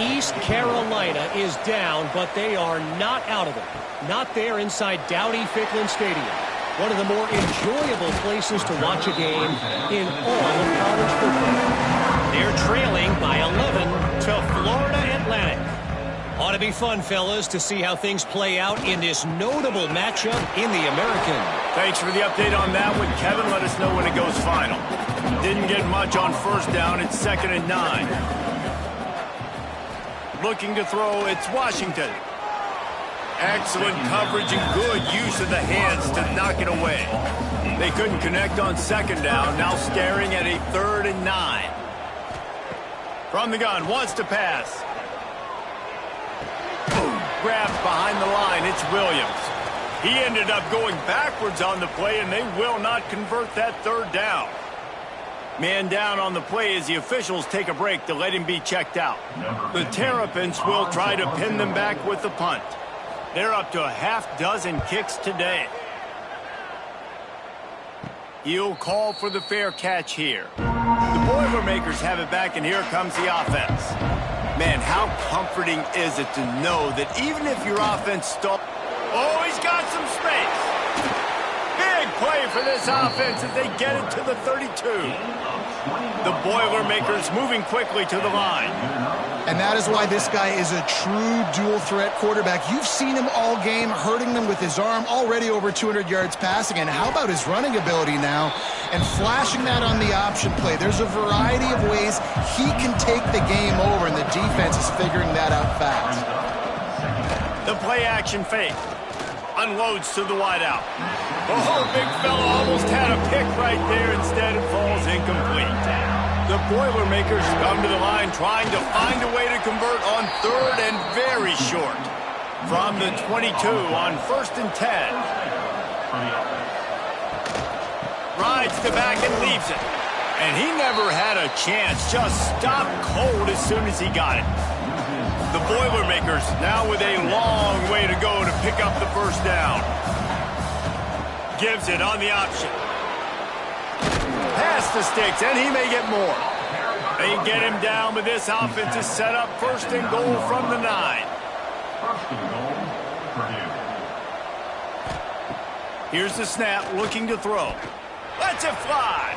East Carolina is down, but they are not out of it. Not there inside Dowdy-Ficklin Stadium. One of the more enjoyable places to watch a game in all of college football. They're trailing by 11 to Florida Atlantic. Ought to be fun, fellas, to see how things play out in this notable matchup in the American. Thanks for the update on that one, Kevin. Let us know when it goes final. Didn't get much on first down. It's 2nd and 9. Looking to throw, it's Washington. Excellent coverage and good use of the hands to knock it away. They couldn't connect on 2nd down, now staring at a 3rd and 9. From the gun, wants to pass. Boom, grabbed behind the line, it's Williams. He ended up going backwards on the play, and they will not convert that 3rd down. Man down on the play as the officials take a break to let him be checked out. The Terrapins will try to pin them back with the punt. They're up to a half-dozen kicks today. He'll call for the fair catch here. The Boilermakers have it back, and here comes the offense. Man, how comforting is it to know that even if your offense stalls... Oh, he's got some space. Big play for this offense as they get it to the 32. The Boilermakers moving quickly to the line. And that is why this guy is a true dual-threat quarterback. You've seen him all game, hurting them with his arm, already over 200 yards passing. And how about his running ability now? And flashing that on the option play. There's a variety of ways he can take the game over, and the defense is figuring that out fast. The play-action fake. Unloads to the wideout. Oh, big fella almost had a pick right there. Instead, it falls incomplete. The Boilermakers come to the line trying to find a way to convert on 3rd and very short. From the 22 on 1st and 10. Rides the back and leaves it. And he never had a chance. Just stopped cold as soon as he got it. The Boilermakers now with a long way to go to pick up the 1st down. Gives it on the option. Pass the sticks, and he may get more. They get him down, but this offense is set up 1st and goal from the 9. 1st and goal, Purdue. Here's the snap, looking to throw. Lets it fly.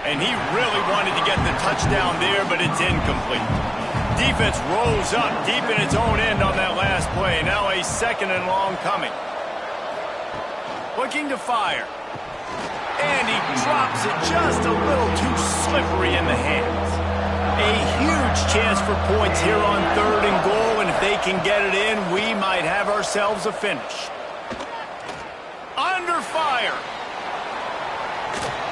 And he really wanted to get the touchdown there, but it's incomplete. Defense rolls up deep in its own end on that last play. Now a 2nd and long coming. Looking to fire. And he drops it just a little too slippery in the hands. A huge chance for points here on 3rd and goal, and if they can get it in, we might have ourselves a finish. Under fire.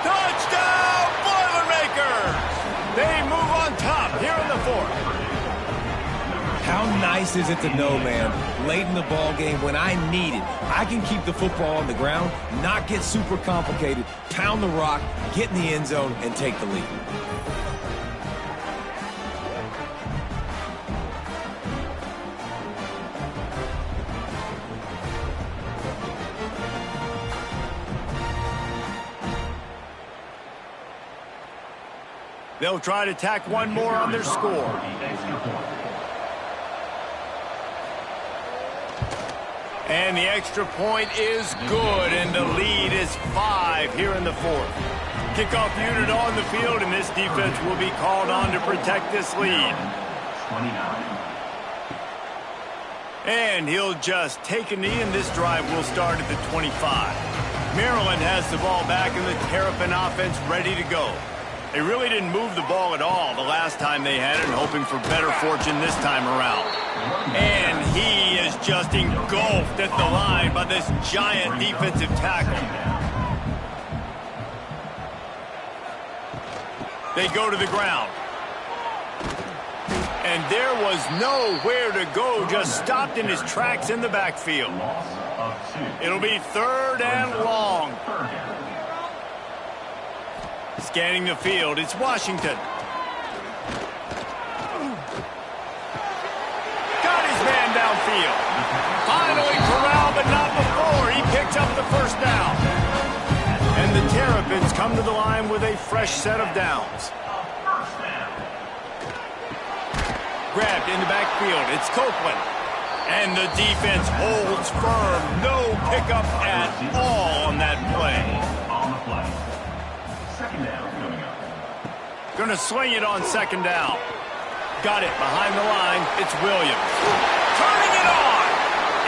Touchdown, Boilermakers! They move on top here in the 4th. How nice is it to know, man, late in the ball game when I need it, I can keep the football on the ground, not get super complicated, pound the rock, get in the end zone, and take the lead. They'll try to tack one more on their score. And the extra point is good, and the lead is 5 here in the 4th. Kickoff unit on the field, and this defense will be called on to protect this lead. 29. And he'll just take a knee, and this drive will start at the 25. Maryland has the ball back, and the Terrapin offense ready to go. They really didn't move the ball at all the last time they had it, and hoping for better fortune this time around. And he is just engulfed at the line by this giant defensive tackle. They go to the ground. And there was nowhere to go, just stopped in his tracks in the backfield. It'll be 3rd and long. Scanning the field, it's Washington. Got his man downfield. Finally corralled, but not before. He picked up the first down. And the Terrapins come to the line with a fresh set of downs. Grabbed in the backfield, it's Copeland. And the defense holds firm. No pickup at all on that play. On the play. Second down coming up. Gonna swing it on 2nd down. Got it behind the line. It's Williams. Turning it on.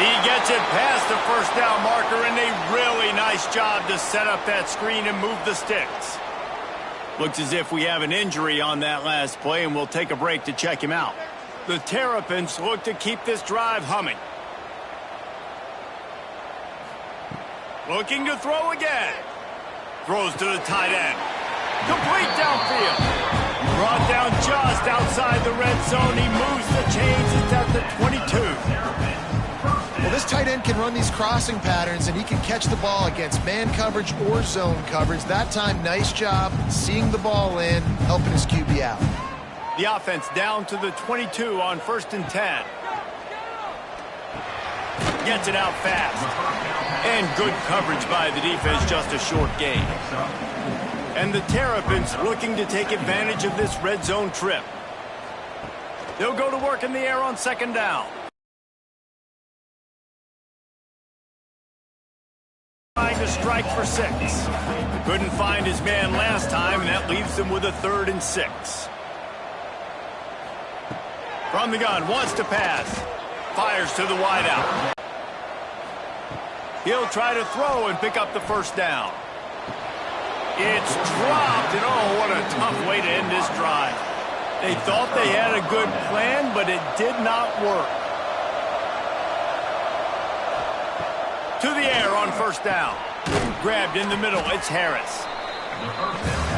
He gets it past the 1st down marker, and a really nice job to set up that screen and move the sticks. Looks as if we have an injury on that last play, and we'll take a break to check him out. The Terrapins look to keep this drive humming. Looking to throw again. Throws to the tight end. Complete downfield. Brought down just outside the red zone. He moves the chains. It's at the 22. Well, this tight end can run these crossing patterns, and he can catch the ball against man coverage or zone coverage. That time, nice job seeing the ball in, helping his QB out. The offense down to the 22 on 1st and 10. Gets it out fast. And good coverage by the defense, just a short gain. And the Terrapins looking to take advantage of this red zone trip. They'll go to work in the air on 2nd down. Trying to strike for 6. Couldn't find his man last time, and that leaves them with a 3rd and 6. From the gun, wants to pass. Fires to the wideout. He'll try to throw and pick up the 1st down. It's dropped, and oh, what a tough way to end this drive. They thought they had a good plan, but it did not work. To the air on 1st down. Grabbed in the middle, it's Harris.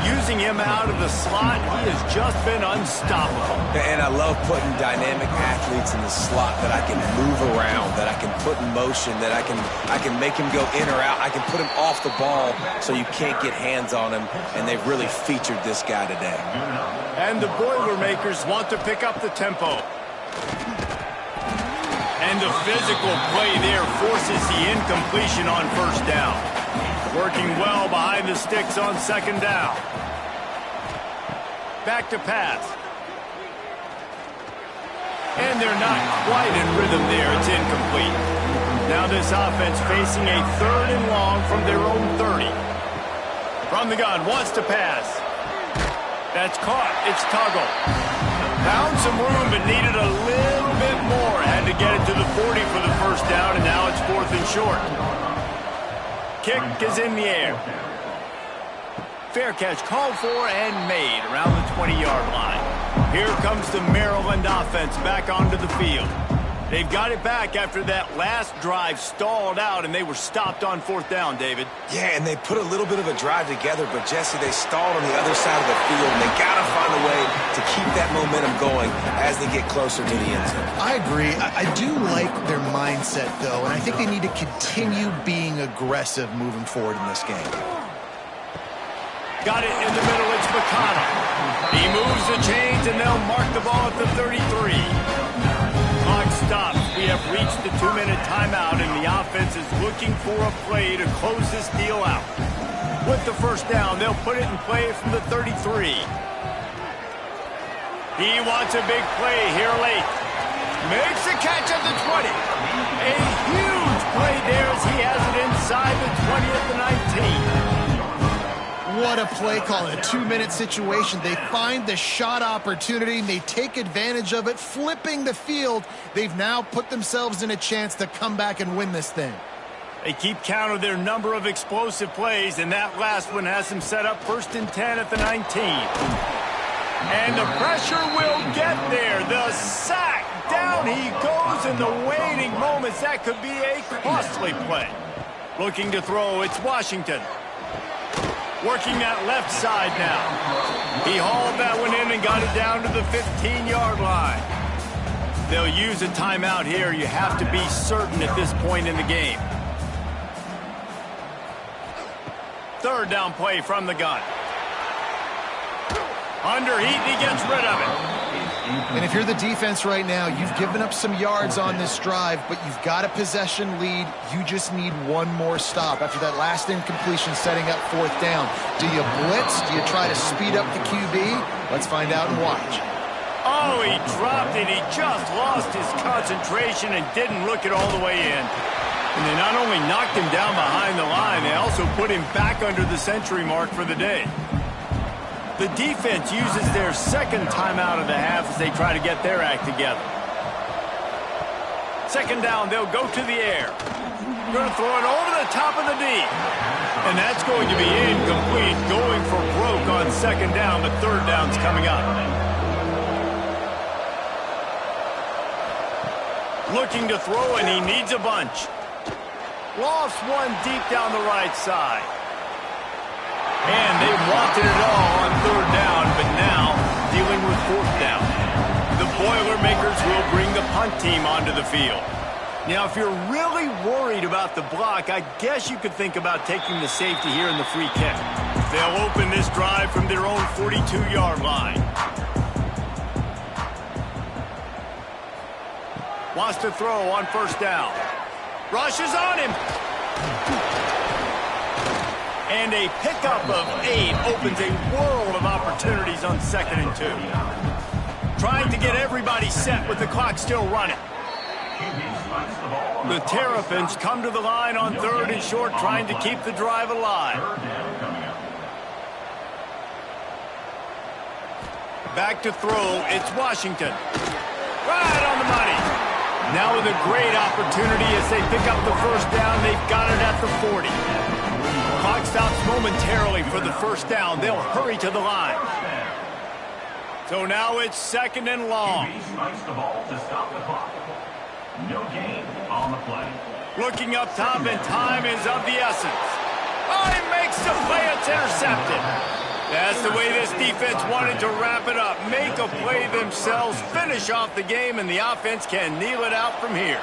Using him out of the slot, he has just been unstoppable. And I love putting dynamic athletes in the slot that I can move around, that I can put in motion, that I can make him go in or out. I can put him off the ball so you can't get hands on him, and they've really featured this guy today. And the Boilermakers want to pick up the tempo. And the physical play there forces the incompletion on 1st down. Working well behind the sticks on 2nd down. Back to pass. And they're not quite in rhythm there. It's incomplete. Now this offense facing a 3rd and long from their own 30. From the gun, wants to pass. That's caught. It's Tuggle. Found some room, but needed a little bit more. Had to get it to the 40 for the 1st down, and now it's 4th and short. Kick is in the air. Fair catch called for and made around the 20-yard line. Here comes the Maryland offense back onto the field. They've got it back after that last drive stalled out, and they were stopped on 4th down, David. Yeah, and they put a little bit of a drive together, but, Jesse, they stalled on the other side of the field, and they got to find a way to keep that momentum going as they get closer to the end zone. I agree. I do like their mindset, though, and I think they need to continue being aggressive moving forward in this game. Got it in the middle. It's McConnell. He moves the chains, and they'll mark the ball at the 33. Clock stops. We have reached the 2-minute timeout, and the offense is looking for a play to close this deal out. With the 1st down, they'll put it in play from the 33. He wants a big play here late. Makes the catch at the 20. A huge play there as he has it inside the 20 at the 19. what a play call in a 2-minute situation. They find the shot opportunity, and they take advantage of it, flipping the field. They've now put themselves in a chance to come back and win this thing. They keep count of their number of explosive plays, and that last one has them set up 1st and 10 at the 19. And the pressure will get there. The sack. Down he goes in the waiting moments. That could be a costly play. Looking to throw, it's Washington. Working that left side now. He hauled that one in and got it down to the 15-yard line. They'll use a timeout here. You have to be certain at this point in the game. 3rd down play from the gun. Under heat, and he gets rid of it. And if you're the defense right now, you've given up some yards on this drive, but you've got a possession lead. You just need one more stop. After that last incompletion setting up 4th down, do you blitz? Do you try to speed up the QB? Let's find out and watch. Oh, he dropped it. He just lost his concentration and didn't look it all the way in. And they not only knocked him down behind the line, they also put him back under the century mark for the day. The defense uses their 2nd timeout of the half as they try to get their act together. 2nd down, they'll go to the air. Going to throw it over the top of the D. And that's going to be incomplete, going for broke on 2nd down, but 3rd down's coming up. Looking to throw, and he needs a bunch. Lofts one deep down the right side. And they wanted it all on 3rd down, but now dealing with 4th down. The Boilermakers will bring the punt team onto the field. Now, if you're really worried about the block, I guess you could think about taking the safety here in the free kick. They'll open this drive from their own 42-yard line. Wants to throw on 1st down. Rushes on him. And a pickup of 8 opens a world of opportunities on 2nd and 2. Trying to get everybody set with the clock still running. The Terrapins come to the line on 3rd and short, trying to keep the drive alive. Back to throw, it's Washington. Right on the money. Now with a great opportunity as they pick up the 1st down, they've got it at the 40. Clock stops momentarily for the 1st down. They'll hurry to the line. So now it's 2nd and long. The ball to stop the clock. No gain on the play. Looking up top, and time is of the essence. Oh, he makes the play. It's intercepted. That's the way this defense wanted to wrap it up. Make a play themselves, finish off the game, and the offense can kneel it out from here.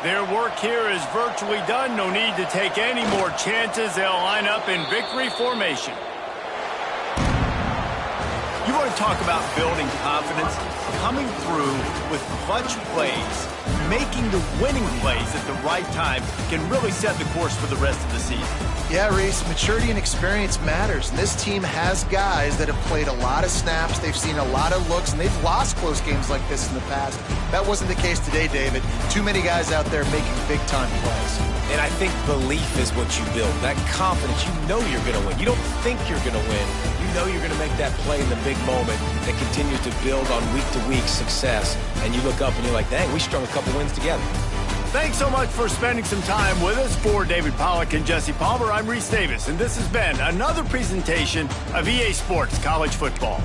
Their work here is virtually done. No need to take any more chances. They'll line up in victory formation. You want to talk about building confidence? Coming through with clutch plays, making the winning plays at the right time can really set the course for the rest of the season. Yeah, Reese, maturity and experience matters. And this team has guys that have played a lot of snaps. They've seen a lot of looks, and they've lost close games like this in the past. That wasn't the case today, David. Too many guys out there making big-time plays. And I think belief is what you build. That confidence, you know you're going to win. You don't think you're going to win. You know you're going to make that play in the big moment that continues to build on week-to-week success. And you look up and you're like, dang, we strung a couple wins together. Thanks so much for spending some time with us. For David Pollack and Jesse Palmer, I'm Reese Davis, and this has been another presentation of EA Sports College Football.